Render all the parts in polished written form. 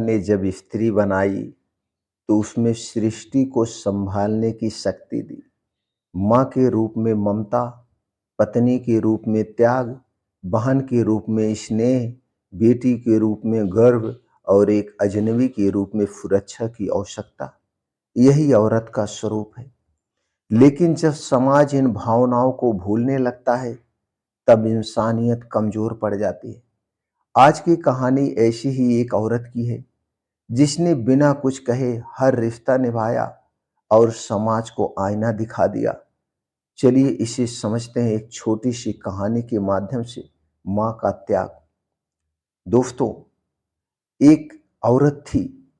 ने जब स्त्री बनाई तो उसमें सृष्टि को संभालने की शक्ति दी। माँ के रूप में ममता, पत्नी के रूप में त्याग, बहन के रूप में स्नेह, बेटी के रूप में गर्व और एक अजनबी के रूप में सुरक्षा की आवश्यकता। यही औरत का स्वरूप है। लेकिन जब समाज इन भावनाओं को भूलने लगता है, तब इंसानियत कमजोर पड़ जाती है। आज की कहानी ऐसी ही एक औरत की है, जिसने बिना कुछ कहे हर रिश्ता निभाया और समाज को आईना दिखा दिया। चलिए इसे समझते हैं एक छोटी सी कहानी के माध्यम से, माँ का त्याग। दोस्तों, एक औरत थी,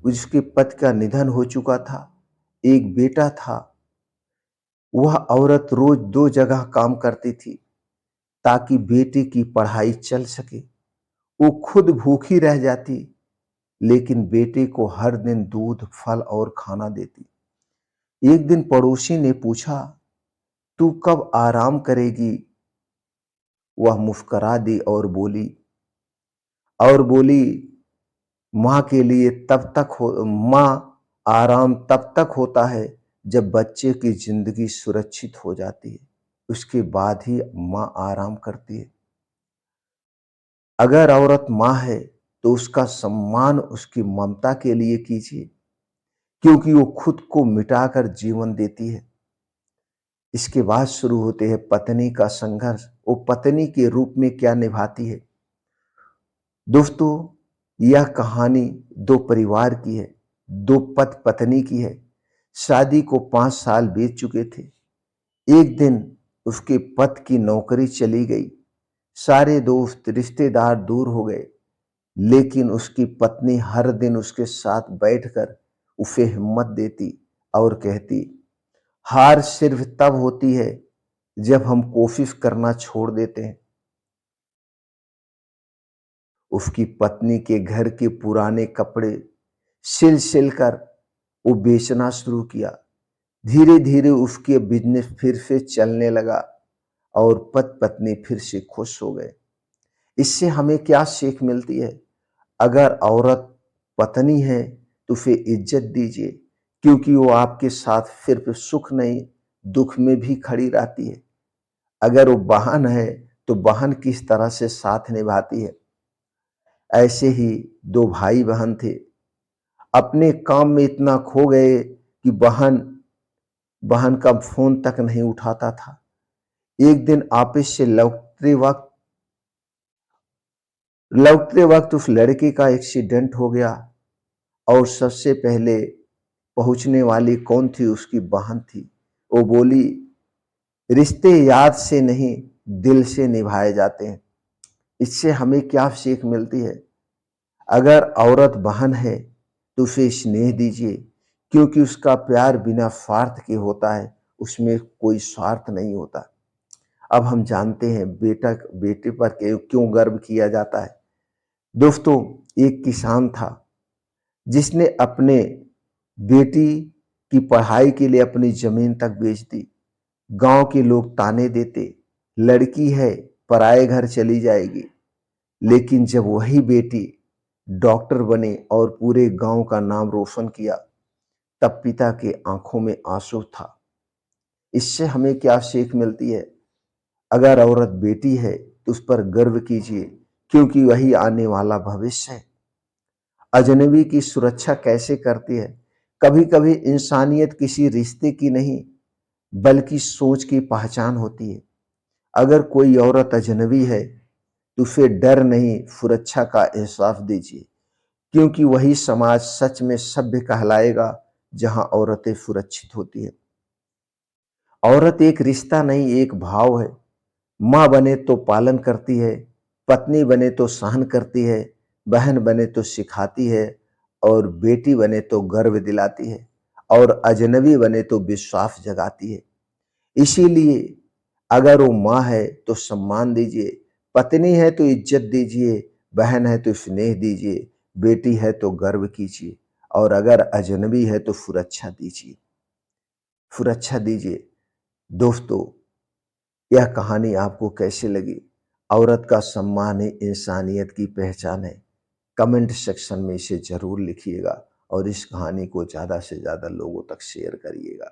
उसके पति का निधन हो चुका था। एक बेटा था। वह औरत रोज दो जगह काम करती थी ताकि बेटे की पढ़ाई चल सके। वो खुद भूखी रह जाती, लेकिन बेटे को हर दिन दूध, फल और खाना देती। एक दिन पड़ोसी ने पूछा, तू कब आराम करेगी? वह मुस्कुरा दी और बोली, माँ के लिए माँ आराम तब तक होता है जब बच्चे की जिंदगी सुरक्षित हो जाती है। उसके बाद ही माँ आराम करती है। अगर औरत माँ है तो उसका सम्मान उसकी ममता के लिए कीजिए, क्योंकि वो खुद को मिटाकर जीवन देती है। इसके बाद शुरू होते हैं पत्नी का संघर्ष। वो पत्नी के रूप में क्या निभाती है। दोस्तों, यह कहानी दो परिवार की है, दो पति पत्नी की है। शादी को 5 साल बीत चुके थे। एक दिन उसके पति की नौकरी चली गई। सारे दोस्त रिश्तेदार दूर हो गए, लेकिन उसकी पत्नी हर दिन उसके साथ बैठकर उसे हिम्मत देती और कहती, हार सिर्फ तब होती है जब हम कोशिश करना छोड़ देते हैं। उसकी पत्नी के घर के पुराने कपड़े सिल कर वो बेचना शुरू किया। धीरे धीरे उसके बिजनेस फिर से चलने लगा और पति पत्नी फिर से खुश हो गए। इससे हमें क्या सीख मिलती है? अगर औरत पत्नी है तो उसे इज्जत दीजिए, क्योंकि वो आपके साथ सिर्फ सुख नहीं, दुख में भी खड़ी रहती है। अगर वो बहन है तो बहन किस तरह से साथ निभाती है। ऐसे ही दो भाई बहन थे, अपने काम में इतना खो गए कि बहन बहन का फोन तक नहीं उठाता था। एक दिन ऑफिस से लौटते वक्त उस लड़के का एक्सीडेंट हो गया और सबसे पहले पहुंचने वाली कौन थी? उसकी बहन थी। वो बोली, रिश्ते याद से नहीं दिल से निभाए जाते हैं। इससे हमें क्या सीख मिलती है? अगर औरत बहन है तो उसे स्नेह दीजिए, क्योंकि उसका प्यार बिना स्वार्थ के होता है, उसमें कोई स्वार्थ नहीं होता। अब हम जानते हैं बेटे पर क्यों गर्व किया जाता है। दोस्तों, एक किसान था जिसने अपने बेटी की पढ़ाई के लिए अपनी जमीन तक बेच दी। गांव के लोग ताने देते, लड़की है, पराए घर चली जाएगी। लेकिन जब वही बेटी डॉक्टर बने और पूरे गांव का नाम रोशन किया, तब पिता के आंखों में आंसू था। इससे हमें क्या सीख मिलती है? अगर औरत बेटी है तो उस पर गर्व कीजिए, क्योंकि वही आने वाला भविष्य है। अजनबी की सुरक्षा कैसे करती है? कभी कभी इंसानियत किसी रिश्ते की नहीं, बल्कि सोच की पहचान होती है। अगर कोई औरत अजनबी है तो उसे डर नहीं, सुरक्षा का एहसास दीजिए, क्योंकि वही समाज सच में सभ्य कहलाएगा जहां औरतें सुरक्षित होती है। औरत एक रिश्ता नहीं, एक भाव है। माँ बने तो पालन करती है, पत्नी बने तो सहन करती है, बहन बने तो सिखाती है, और बेटी बने तो गर्व दिलाती है, और अजनबी बने तो विश्वास जगाती है। इसीलिए अगर वो माँ है तो सम्मान दीजिए, पत्नी है तो इज्जत दीजिए, बहन है तो स्नेह दीजिए, बेटी है तो गर्व कीजिए, और अगर अजनबी है तो सुरक्षा दीजिए, सुरक्षा दीजिए। दोस्तों, यह कहानी आपको कैसी लगी? औरत का सम्मान ही इंसानियत की पहचान है। कमेंट सेक्शन में इसे ज़रूर लिखिएगा और इस कहानी को ज़्यादा से ज़्यादा लोगों तक शेयर करिएगा।